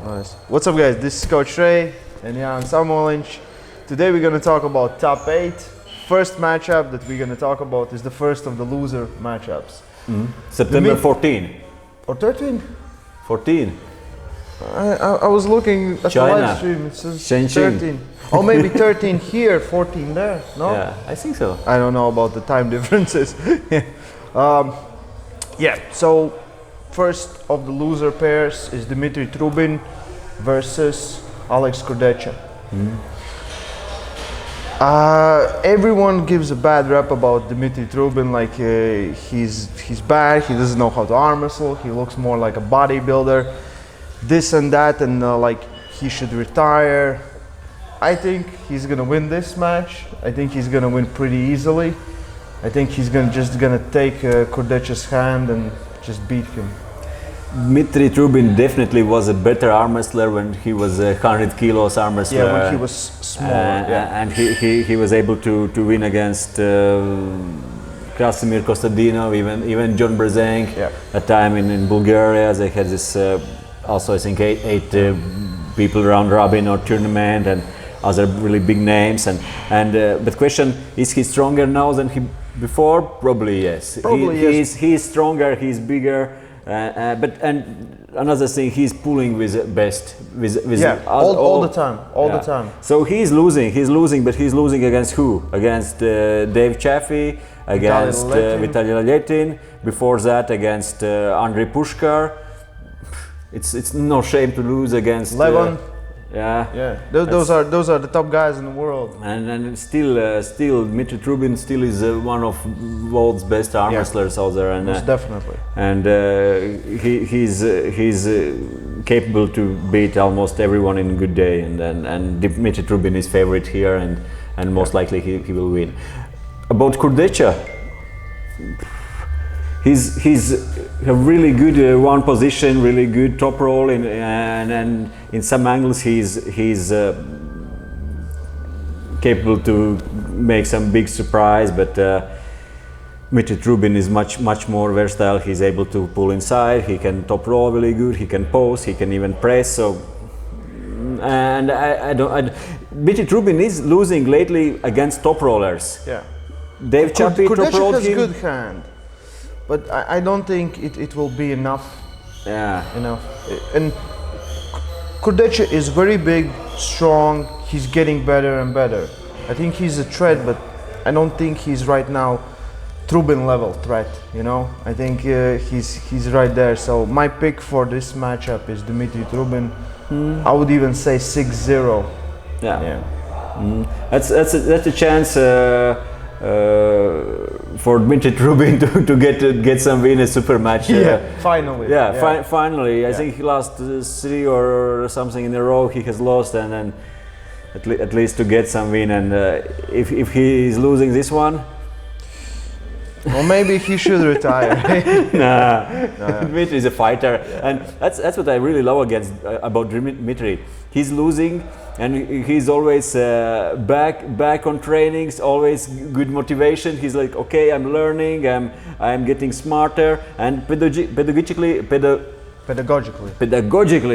Nice. What's up, guys? This is Coach Ray and Jan Samuelinch. Today we're going to talk about top 8. First matchup that we're going to talk about is the first of the loser matchups. September 14. Or 13? 14. I was looking at China. the live stream. It says Shenzhen. 13. Oh, maybe 13 here, 14 there. No? Yeah, I think so. I don't know about the time differences. Yeah, so first of the loser pairs is Dmitry Trubin versus Alex Kurdecha. Everyone gives a bad rap about Dmitry Trubin, like he's bad, he doesn't know how to arm wrestle, he looks more like a bodybuilder, this and that, and like he should retire. I think he's gonna win this match. I think he's gonna win pretty easily. I think he's just gonna take Kurdecha's hand and just beat him. Dmitry Trubin definitely was a better arm wrestler when he was 100 kilos arm wrestler. Yeah, when he was smaller. And he was able to win against Krasimir Kostadinov, even John Bresnan. Yeah. At time in Bulgaria, they had this also I think eight people around Rubin or tournament and other really big names. But question, is he stronger now than he before? Probably yes. Yes. He's stronger. He's bigger. But another thing, he's pulling with best with all the time, the time. So he's losing, but he's losing against who? Against Dave Chaffee, against Vitaly Laletin. Before that, against Andrei Pushkar. It's no shame to lose against Levan. Yeah. Those are the top guys in the world. And still Dmitry Trubin still is one of world's best arm wrestlers out there, and most definitely. And he's capable to beat almost everyone in a good day. And Dmitry Trubin is favorite here, and most likely he will win. About Kurdecha, he's a really good one position, really good top roll, and in some angles he's capable to make some big surprise. But Dmitry Trubin is much more versatile. He's able to pull inside. He can top roll really good. He can pose. He can even press. So, and Dmitry Trubin is losing lately against top rollers. Yeah. Dave Chappie top rolled him. Kurdecha has good hand. But I don't think it will be enough. Yeah. Enough. And Kurdecha is very big, strong. He's getting better and better. I think he's a threat, but I don't think he's right now Trubin level threat. You know, I think he's right there. So my pick for this matchup is Dmitry Trubin. I would even say 6-0. Yeah. That's a chance. For Dmitry Trubin to get some win a super match. Finally. Finally. I think he lost 3 or something in a row. He has lost, and then at least to get some win. And if he is losing this one, well, maybe he should retire. Dmitry is a fighter, and that's what I really love about Dmitry. He's losing, and he's always back on trainings, always good motivation. He's like, okay, I'm learning, I'm getting smarter, and pedagogically,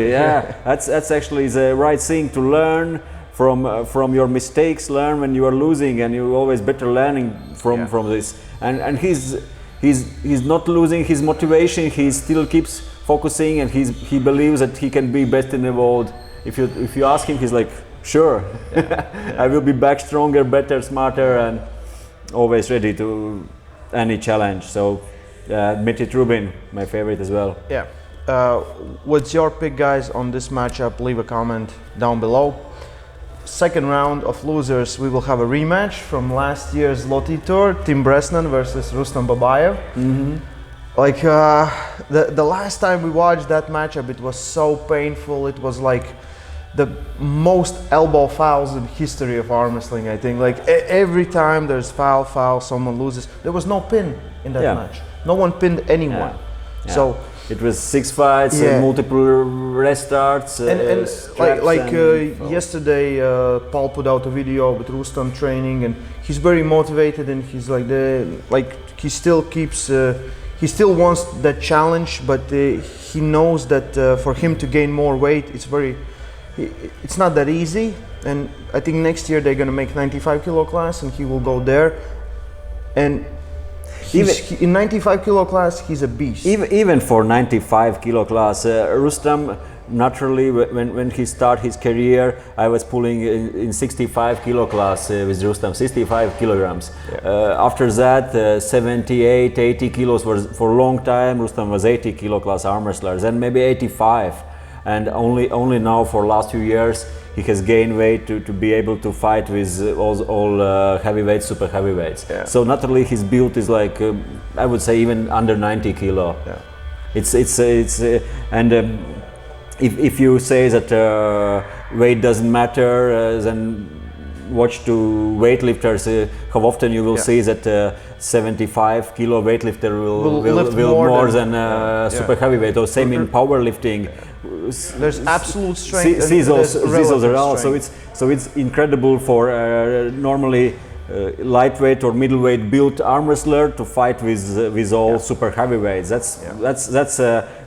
yeah. That's actually the right thing to learn from your mistakes. Learn when you are losing, and you're always better learning from this. And he's not losing his motivation. He still keeps focusing, and he believes that he can be best in the world. If you ask him, he's like, sure, I will be back stronger, better, smarter, and always ready to any challenge. So Dmitry Trubin, my favorite as well. Yeah. What's your pick, guys, on this matchup? Leave a comment down below. Second round of losers, we will have a rematch from last year's Loti Tour, Team Bresnan versus Rustam Babaiev. Like the last time we watched that matchup, it was so painful. It was like the most elbow fouls in history of arm wrestling, I think. Like every time there's foul, someone loses. There was no pin in that match. No one pinned anyone. Yeah. So it was 6 fights, multiple restarts. Yesterday, Paul put out a video with Rustam training, and he's very motivated, and he's like he still keeps he still wants that challenge, but he knows that for him to gain more weight, it's not that easy. And I think next year they're gonna make 95 kilo class, and he will go there. And in 95 kilo class, he's a beast. Even for 95 kilo class, Rustam, naturally, when he started his career, I was pulling in 65 kilo class with Rustam, 65 kilograms. Yeah. After that, 78, 80 kilos for a long time. Rustam was 80 kilo class arm wrestlers, and maybe 85. And only now for last few years he has gained weight to be able to fight with all heavyweights, super heavyweights. Yeah. So naturally his build is like I would say even under 90 kilo. Yeah. If you say that weight doesn't matter, then watch to weightlifters. How often you will see that 75 kilo weightlifter will lift more than super heavyweight, or same in powerlifting. There's absolute strength. So it's incredible for normally lightweight or middleweight built arm wrestler to fight with all super heavyweights. That's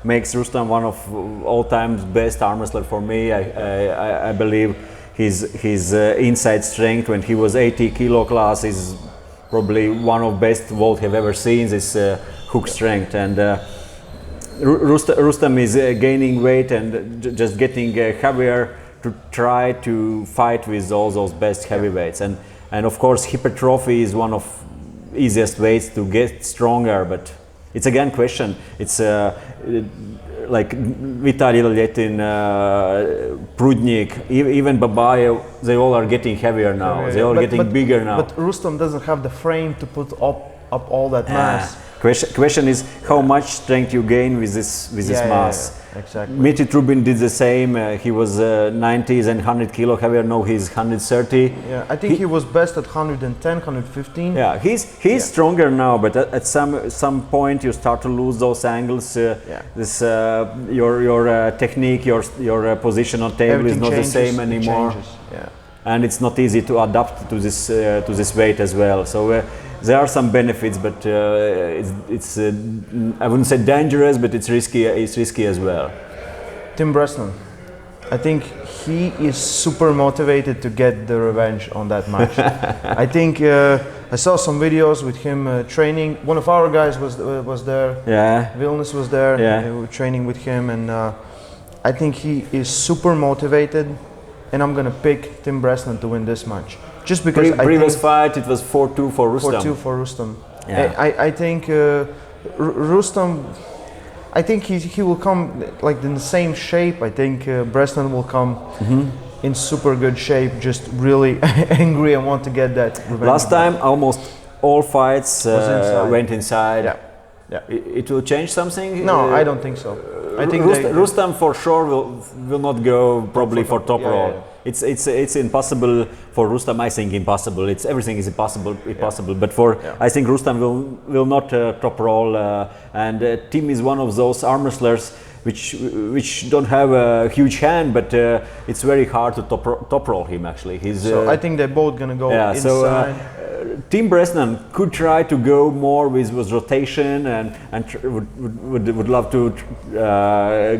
makes Rustam one of all time best arm wrestler for me. I believe his inside strength when he was 80 kilo class is probably one of best what I've ever seen. This hook strength, and Rustam is gaining weight and just getting heavier to try to fight with all those best heavyweights. And of course hypertrophy is one of easiest ways to get stronger, but it's again question. It's like Vitlay, Laletin, Prudnik, even Babaiev, they all are getting heavier now. They all getting bigger now. But Rustam doesn't have the frame to put up all that mass. Question is how much strength you gain with this mass. Exactly. Dmitry Trubin did the same. He was 90s and 100 kilo heavier. Now he's 130. Yeah, I think he was best at 110, 115. Yeah, he's stronger now, but at some point you start to lose those angles. This your technique, your position on table Everything is not changes, the same anymore. Yeah. And it's not easy to adapt to this weight as well. So there are some benefits, but it's I wouldn't say dangerous, but it's risky. It's risky as well. Bresnan, I think he is super motivated to get the revenge on that match. I think I saw some videos with him training. One of our guys was there. Yeah. Vilnius was there. Yeah. They were training with him, and I think he is super motivated. And I'm gonna pick Bresnan to win this match, just because previous fight it was 4-2 for Rustam. 4-2 for Rustam. Yeah. I think Rustam. I think he will come like in the same shape. I think Bresnan will come in super good shape, just really angry and want to get that revenge. Last time almost all fights went inside. Yeah. Yeah. It will change something? No, I don't think so. I think Rustam for sure will not go probably for top roll. Yeah. It's impossible for Rustam. I think impossible. Everything is impossible. But I think Rustam will not top roll. And Tim is one of those arm wrestlers which don't have a huge hand, but it's very hard to top roll him actually. So I think they're both gonna go inside. So, Bresnan could try to go more with rotation and would love to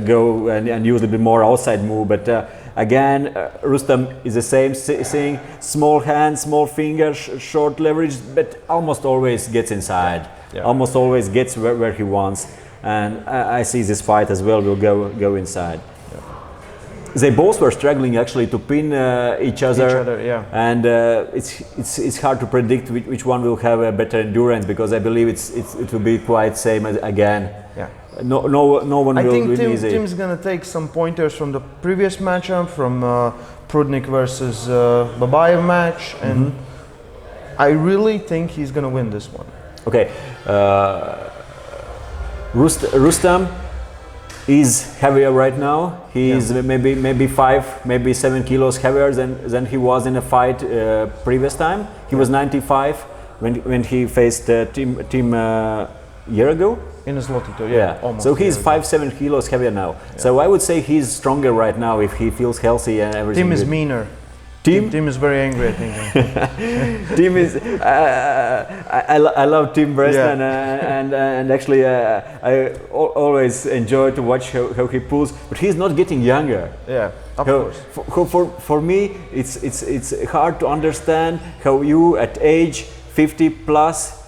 go and use a bit more outside move, but again Rustam is the same thing, small hands, small fingers, short leverage, but almost always gets inside, almost always gets where he wants, and I see this fight as well will go inside. They both were struggling actually to pin each other, and it's hard to predict which one will have a better endurance, because I believe it will be quite same as again. Yeah. No one will win easy. I think Tim's gonna take some pointers from the previous matchup, from Prudnik versus Babaiev match, and I really think he's gonna win this one. Okay, Rustam is heavier right now. He is maybe 5, maybe 7 kilos heavier than he was in a fight previous time. He was 95 when he faced Tim year ago. In his Laletin, almost. So he's 5-7 kilos heavier now. So I would say he's stronger right now if he feels healthy and everything. Tim is meaner. Team is very angry, I think. Team is. I love Team Bresnan, and actually I always enjoy to watch how he pulls. But he's not getting younger. Yeah, of course. For me, it's hard to understand how you at age 50 plus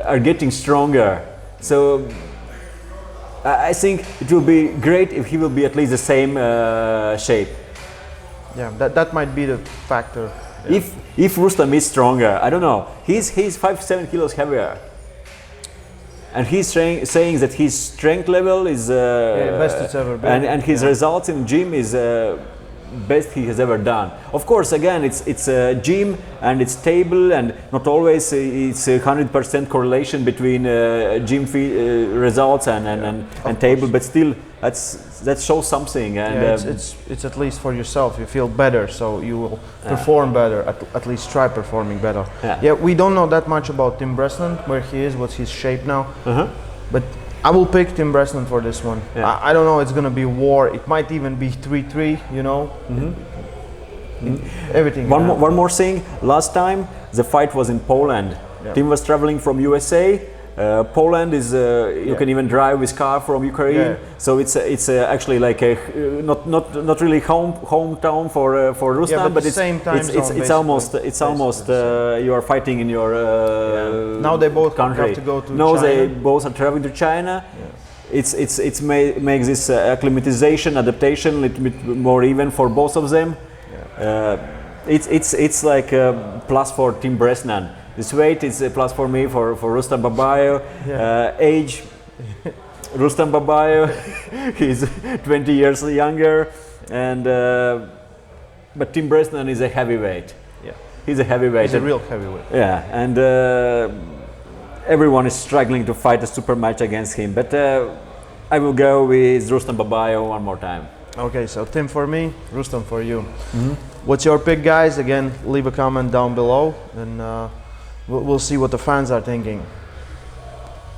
are getting stronger. So I think it will be great if he will be at least the same shape. Yeah, that might be the factor. Yeah. If Rustam is stronger, I don't know. He's 5-7 kilos heavier, and he's saying that his strength level is best it's ever been, and his results in gym is best he has ever done. Of course, again, it's a gym and it's table, and not always it's 100% correlation between gym results and table, but still that shows something. And it's at least for yourself. You feel better, so you will perform better. At least try performing better. Yeah, we don't know that much about Tim Bresnan, where he is, what's his shape now, but I will pick Tim Bresnan for this one. Yeah. I don't know, it's going to be war. It might even be 3-3, you know. Everything. One more thing. Last time the fight was in Poland. Yeah. Tim was traveling from USA. Poland is you can even drive with car from Ukraine. Yeah. So it's actually like a not really hometown for Rustam, yeah, but it's same time it's almost you are fighting in your now they both country. have to go to now China. They both are traveling to China. Yeah. It's makes this acclimatization, adaptation a little bit more even for both of them. Yeah. It's like a plus for Tim Bresnan. This weight is a plus for me for Rustam Babaiev. Yeah. Age, Rustam Babaiev, he's 20 years younger, and but Tim Bresnan is a heavyweight. Yeah, he's a heavyweight. He's a real heavyweight. Yeah, and everyone is struggling to fight a super match against him. But I will go with Rustam Babaiev one more time. Okay, so Tim for me, Rustam for you. What's your pick, guys? Again, leave a comment down below, and we'll see what the fans are thinking.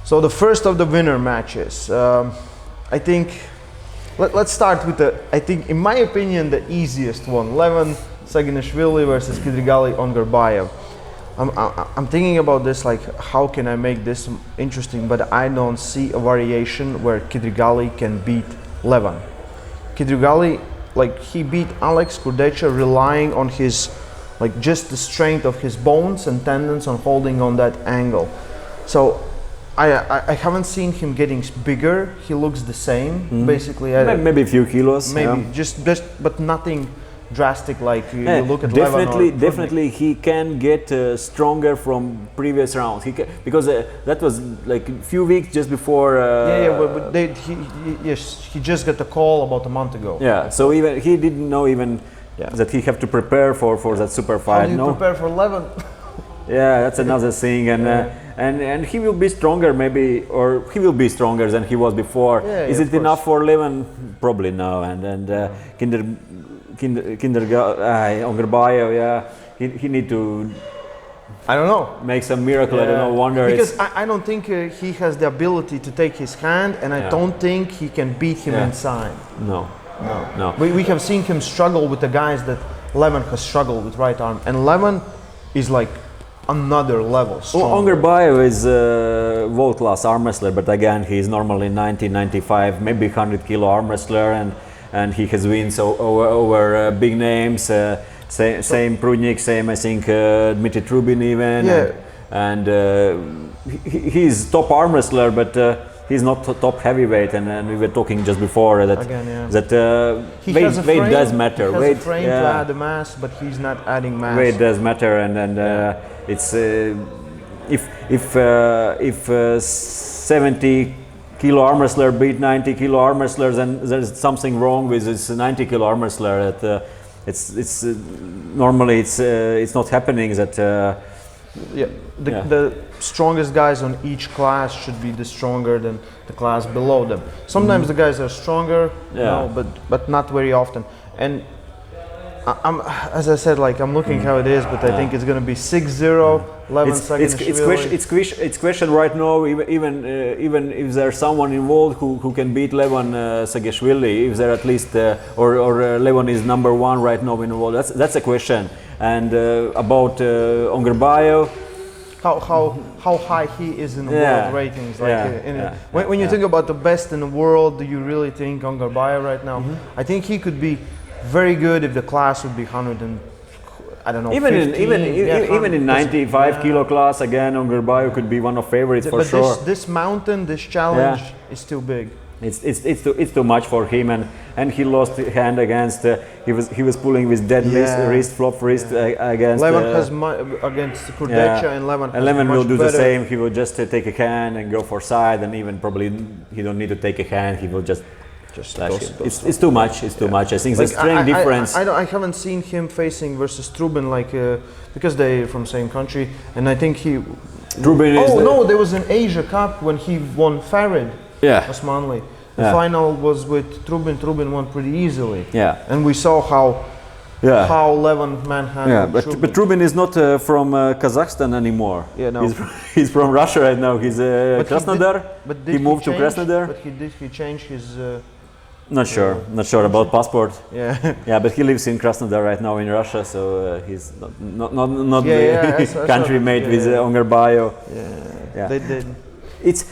So the first of the winner matches, I think, let's start with I think, in my opinion, the easiest one. Levan, Saginashvili versus Kydirgaly, Ongrabaev. I'm thinking about this, like, how can I make this interesting, but I don't see a variation where Kydirgaly can beat Levan. Kydirgaly, like, he beat Alex Kurdecha relying on his, like, just the strength of his bones and tendons on holding on that angle. So I haven't seen him getting bigger. He looks the same, basically. Maybe a few kilos. Maybe just but nothing drastic like you look at definitely Levan or definitely he can get stronger from previous rounds. Because that was like a few weeks just before. But he just got a call about a month ago. Yeah, so even he didn't know even that he have to prepare for that super fight. How do you prepare for Levan? Yeah, that's another thing, and he will be stronger maybe, or he will be stronger than he was before. Is it enough for Levan? Probably no. And Ongrabaev, he need to. I don't know. Make some miracle. I don't know. Wonder. Because I don't think he has the ability to take his hand, and I don't think he can beat him inside. No. We have seen him struggle with the guys that Levan has struggled with right arm, and Levan is like another level. Ongrabaev is a world-class arm wrestler, but again, he's normally 90, 95, maybe 100 kilo arm wrestler, and he has wins over big names. Same Prudnik, same I think Dmitry Trubin even. Yeah. And he's top arm wrestler, but he's not top heavyweight. And we were talking just before that weight does matter. He has a frame to add the mass, but he's not adding mass. Weight does matter, and it's if 70 kilo arm wrestler beat 90 kilo arm wrestlers, and there's something wrong with this 90 kilo arm wrestler. That it's normally it's not happening. That the strongest guys on each class should be the stronger than the class below them. Sometimes the guys are stronger, but not very often. And as I said, like I'm looking how it is, but I think it's going to be 6-0, Levan Saginashvili. It's question right now. Even if there's someone involved who can beat Levan Saginashvili, if there at least or Levan is #1 right now in the world. That's a question. And about Ongrabaev. How high he is in the world ratings. Like when you think about the best in the world, do you really think Ongrabaev right now? I think he could be very good if the class would be 100 and I don't know. Even in 95 kilo class again, Ongrabaev could be one of favorites for sure. This mountain, this challenge is too big. It's too much for him, and he lost hand against. He was pulling with dead wrist, flop wrist against. Levan has against Kurdecha, and Levan will do the same. He will just take a hand and go for side, and even probably he don't need to take a hand. He will just slash it. It's too much. It's too much. I think the strength difference. I haven't seen him facing versus Trubin because they're from same country, and I think he. Trubin is there was an Asia Cup when he won Farid. Osmanli. The final was with Trubin. Trubin won pretty easily. And we saw how Levan manhandled Trubin. But Trubin is not from Kazakhstan anymore. He's from Russia right now. He's Krasnodar. He moved to Krasnodar. But he changed his. Not sure about passport. But he lives in Krasnodar right now in Russia, so he's not the country mate with Ongrabaev. They did. It's.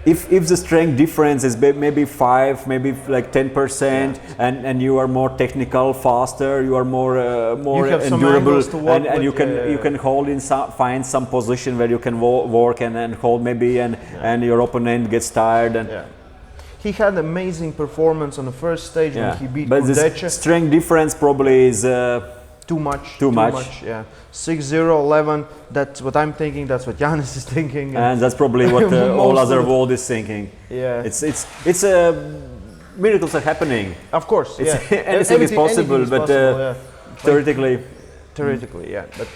If the strength difference is maybe 5, maybe like 10%, and you are more technical, faster, you are more endurable, and you can hold in find some position where you can work and hold maybe, and your opponent gets tired. He had amazing performance on the first stage when he beat Kurdecha. The strength difference probably is. Too much. 6-0, 11. That's what I'm thinking. That's what Janis is thinking. And that's probably what all other world is thinking. It's miracles are happening. Of course, anything is possible, but theoretically. But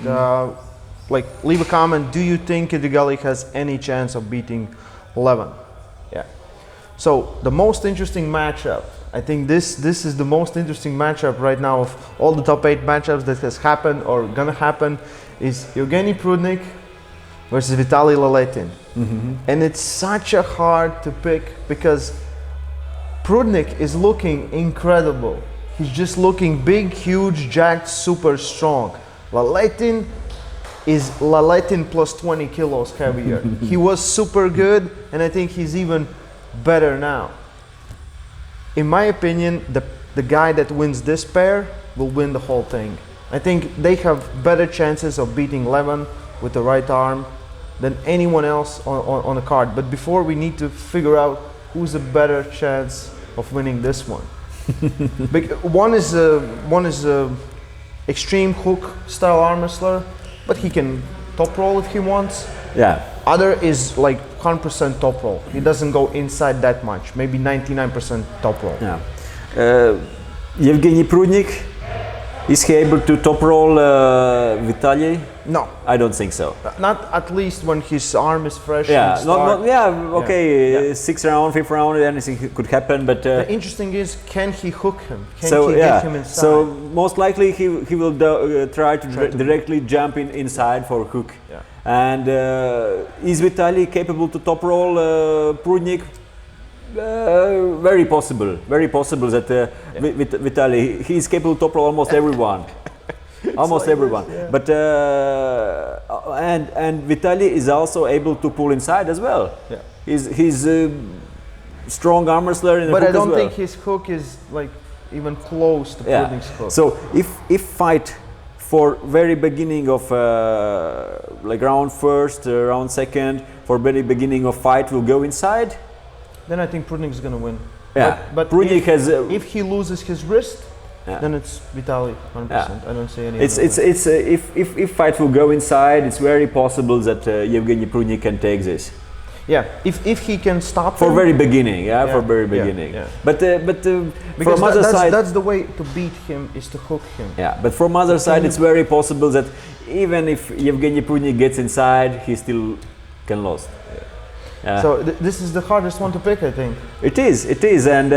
like, leave a comment. Do you think Kydirgaly has any chance of beating Levan? So the most interesting matchup. I think this is the most interesting matchup right now of all the top 8 matchups that has happened or gonna happen is Eugeny Prudnik versus Vitlay Laletin. And it's such a hard to pick because Prudnik is looking incredible. He's just looking big, huge, jacked, super strong. Laletin is Laletin plus 20 kilos heavier. He was super good, and I think he's even better now. In my opinion, the guy that wins this pair will win the whole thing. I think they have better chances of beating Levan with the right arm than anyone else on the card. But before, we need to figure out who's a better chance of winning this one. One is a extreme hook style arm wrestler, but he can top roll if he wants. Other is like 100% top roll. He doesn't go inside that much, maybe 99% top roll. Eugeny Prudnik, is he able to top roll Vitlay? No. I don't think so. Not at least when his arm is fresh. 6th round, 5th round, anything could happen. But the interesting is, can he hook him? Can he get him inside? So most likely he will try to directly jump inside for hook. And is Vitlay capable to top roll Prudnik? Very possible that Vitlay, he is capable to top roll almost everyone. But and Vitlay is also able to pull inside as well. He's a strong arm wrestler in the hook as well. But I don't think his hook is like even close to Prudnik's hook. So if fight for very beginning of like round first, round second, for very beginning of fight will go inside, then I think Prudnik is gonna win. But Prudnik if he loses his wrist, then it's Vitlay 100%. I don't see any. If fight will go inside, it's very possible that Eugeny Prudnik can take this. If he can stop for very beginning, for very beginning. But from other side, that's the way to beat him, is to hook him. But from other side, it's very possible that even if Eugeny Prudnik gets inside, he still can lose. So this is the hardest one to pick, I think. It is, and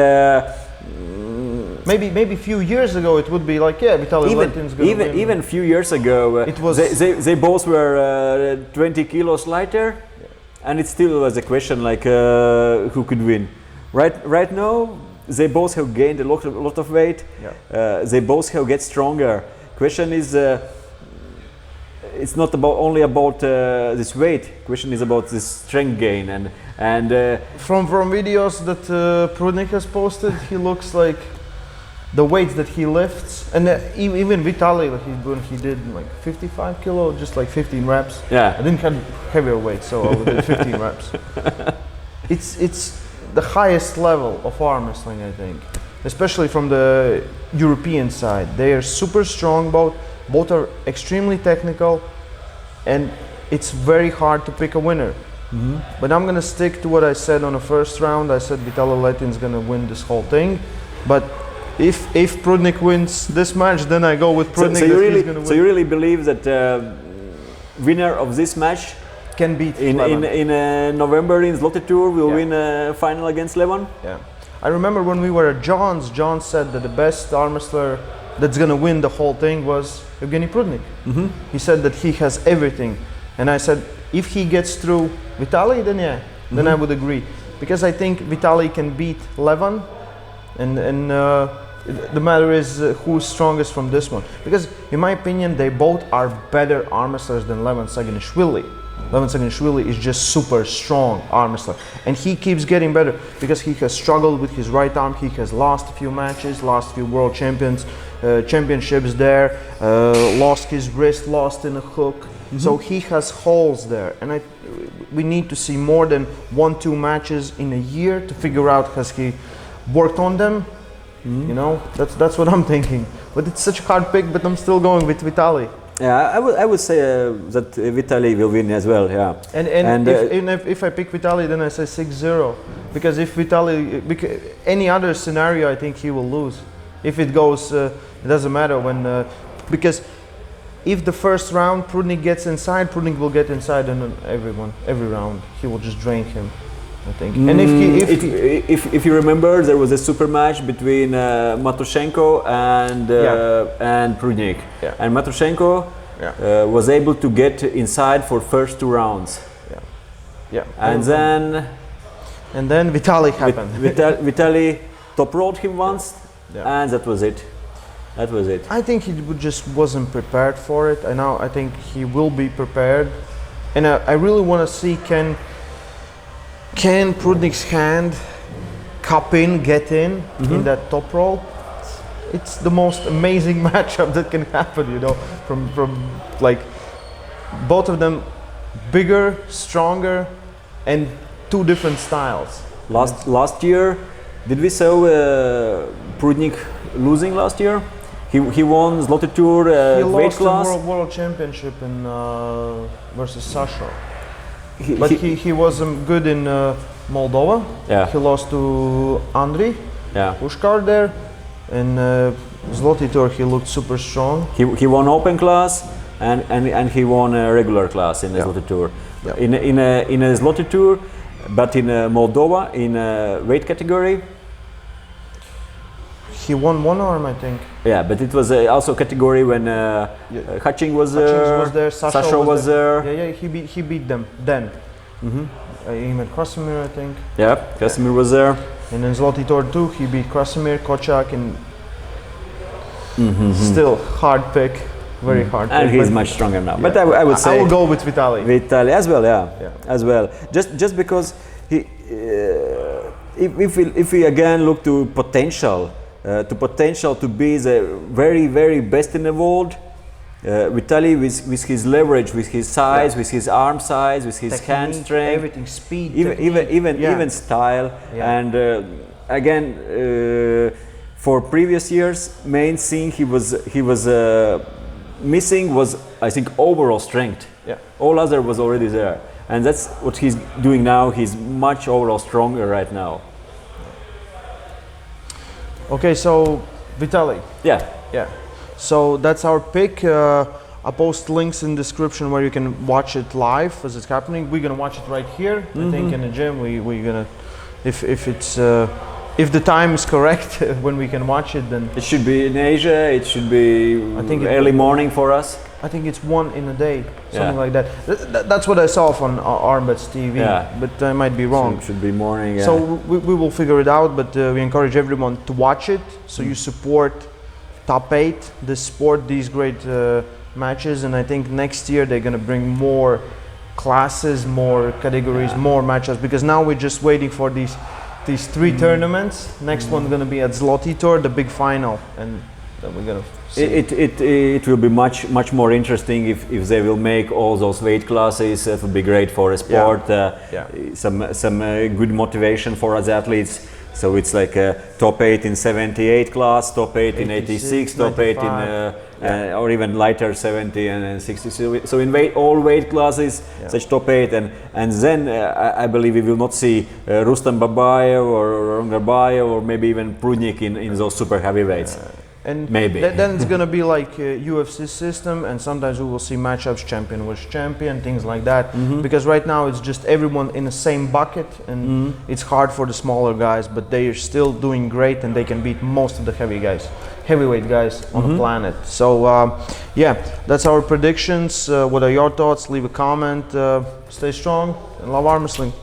maybe a few years ago it would be like, yeah, Vitaly Laletin's gonna win. Even a few years ago, it was they both were 20 kilos lighter, and it still was a question like who could win. Right now, they both have gained a lot of weight. Yeah. They both have get stronger. Question is, it's not only about this weight. Question is about this strength gain and from videos that Prudnik has posted, he looks like the weights that he lifts, and even Vitlay, when he did like 55 kilo, just like 15 reps. Yeah. I didn't have heavier weight, so I did 15 reps. It's the highest level of arm wrestling, I think, especially from the European side. They are super strong, both are extremely technical, and it's very hard to pick a winner. Mm-hmm. But I'm gonna stick to what I said on the first round. I said Vitaly Laletin's gonna win this whole thing, but if Prudnik wins this match, then I go with Prudnik. So you really believe that winner of this match can beat in November in Zloty Tour will win a final against Levan? Yeah. I remember when we were at John said that the best arm wrestler that's gonna win the whole thing was Eugeny Prudnik. Mm-hmm. He said that he has everything, and I said if he gets through Vitaly, then then I would agree, because I think Vitaly can beat Levan, and the matter is who's strongest from this one. Because in my opinion, they both are better arm wrestlers than Levan Saginashvili. Levan Saginashvili is just super strong arm wrestler, and he keeps getting better because he has struggled with his right arm. He has lost a few matches, lost a few world championships there, lost his wrist, lost in a hook. So he has holes there, and we need to see more than 1-2 matches in a year to figure out has he worked on them. You know, that's what I'm thinking. But it's such a hard pick, but I'm still going with Vitaly. Yeah, I would say that Vitaly will win as well. Yeah. And if I pick Vitaly, then I say 6-0, because if Vitaly, any other scenario, I think he will lose. If it goes, it doesn't matter when, because if the first round Prudnik gets inside, Prudnik will get inside, and every round he will just drain him, I think. And if you remember, there was a super match between Matushenko and Prudnik, and Matushenko was able to get inside for first 2 rounds. And then Vitaly happened. Vitaly top rolled him once, and that was it. That was it. I think he just wasn't prepared for it. I think he will be prepared, and I really want to see can Prudnik's hand get in that top roll. It's the most amazing matchup that can happen, you know, from like both of them bigger, stronger, and 2 different styles. Last year, did we saw Prudnik losing last year? He won Zloty Tour weight class. He lost the world championship in versus Sasha. He was good in Moldova. Yeah. He lost to Andriy Pushkar there. In Zloty Tour, he looked super strong. He won open class and he won a regular class in the Zloty Tour. Yeah. In a Zloty Tour, but in Moldova in a weight category. He won 1 arm, I think. Yeah, but it was also a category when Hutchings was there, Sasha was there. Yeah, he beat them then. He met Krasimir, I think. Yeah, Krasimir was there. And in Zloty Tour 2, he beat Krasimir, Kochak, and still hard pick, very hard pick. And he's much stronger now. But I would say I will go with Vitaly. Vitaly as well, as well. Just because he, if we again look to potential to be the very, very best in the world, Vitaly with his leverage, with his size, with his arm size, with his hand strength, everything, speed, even style, and again for previous years, main thing he was missing was, I think, overall strength. All other was already there, and that's what he's doing now. He's much overall stronger right now. Okay, so Vitaly. Yeah. So that's our pick. I'll post links in the description where you can watch it live as it's happening. We're gonna watch it right here. I think in the gym. We're gonna, if if the time is correct when we can watch it, then It should be in Asia. It should be I think early morning for us. I think it's one in a day, something Yeah. like that. That's what I saw on Armwrestling TV, Yeah. but I might be wrong. Should be morning. Yeah. So we will figure it out, but we encourage everyone to watch it. So you support top 8, this sport, these great matches, and I think next year they're gonna bring more classes, more categories, more matches, because now we're just waiting for these 3 tournaments. Next one's gonna be at Zloty Tour, the big final, and then we're gonna see. It will be much more interesting if they will make all those weight classes. It will be great for a sport. Some good motivation for us athletes. So it's like top 8 in 78 class, top 8 in 86, top 8 in or even lighter 70 and 60. So in all weight classes, such top 8, and then I believe we will not see Rustam, Babaiev or Ongrabaev or maybe even Prudnik in those super heavyweights. And maybe. Then it's gonna be like a UFC system, and sometimes we will see matchups, champion versus champion, things like that. Because right now it's just everyone in the same bucket, and it's hard for the smaller guys, but they are still doing great, and they can beat most of the heavyweight guys on the planet. So yeah, that's our predictions. What are your thoughts? Leave a comment. Stay strong and love arm wrestling.